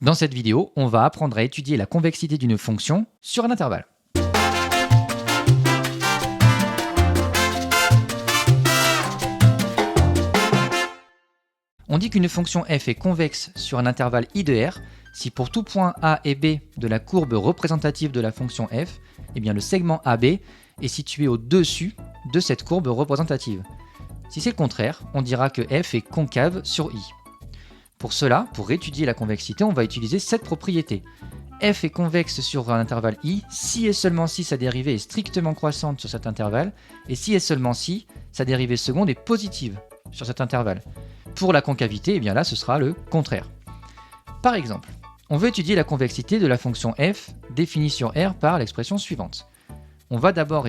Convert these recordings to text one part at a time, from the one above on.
Dans cette vidéo, on va apprendre à étudier la convexité d'une fonction sur un intervalle. On dit qu'une fonction f est convexe sur un intervalle I de R si pour tout point A et B de la courbe représentative de la fonction f, eh bien le segment AB est situé au-dessus de cette courbe représentative. Si c'est le contraire, on dira que f est concave sur I. Pour cela, pour étudier la convexité, on va utiliser cette propriété. F est convexe sur un intervalle I si et seulement si sa dérivée est strictement croissante sur cet intervalle et si et seulement si sa dérivée seconde est positive sur cet intervalle. Pour la concavité, eh bien là, ce sera le contraire. Par exemple, on veut étudier la convexité de la fonction f définie sur R par l'expression suivante. On va d'abord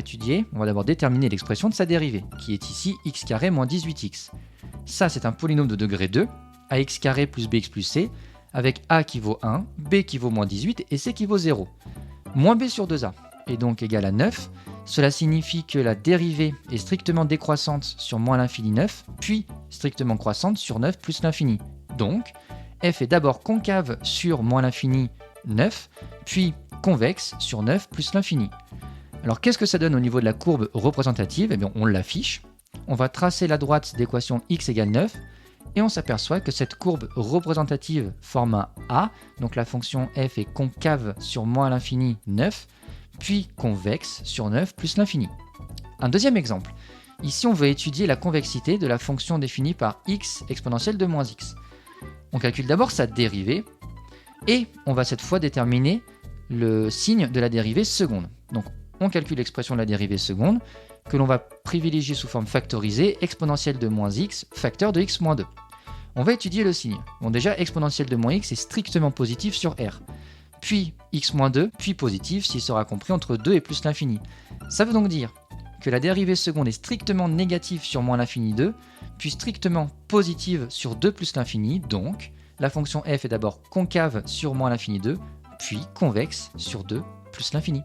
déterminer l'expression de sa dérivée, qui est ici x carré moins 18x. Ça, c'est un polynôme de degré 2, ax carré plus bx plus c, avec a qui vaut 1, b qui vaut moins 18 et c qui vaut 0. Moins b sur 2a est donc égal à 9. Cela signifie que la dérivée est strictement décroissante sur moins l'infini 9, puis strictement croissante sur 9 plus l'infini. Donc, f est d'abord concave sur moins l'infini 9, puis convexe sur 9 plus l'infini. Alors qu'est-ce que ça donne au niveau de la courbe représentative? Eh bien, on l'affiche. On va tracer la droite d'équation x égale 9, et on s'aperçoit que cette courbe représentative forme un A, donc la fonction f est concave sur moins l'infini 9, puis convexe sur 9 plus l'infini. Un deuxième exemple. Ici, on veut étudier la convexité de la fonction définie par x exponentielle de moins x. On calcule d'abord sa dérivée, et on va cette fois déterminer le signe de la dérivée seconde. Donc, on calcule l'expression de la dérivée seconde, que l'on va privilégier sous forme factorisée, exponentielle de moins x, facteur de x moins 2. On va étudier le signe. Bon, déjà, exponentielle de moins x est strictement positif sur R. Puis x moins 2, puis positif s'il sera compris entre 2 et plus l'infini. Ça veut donc dire que la dérivée seconde est strictement négative sur moins l'infini 2, puis strictement positive sur 2 plus l'infini, donc la fonction f est d'abord concave sur moins l'infini 2, puis convexe sur 2 plus l'infini.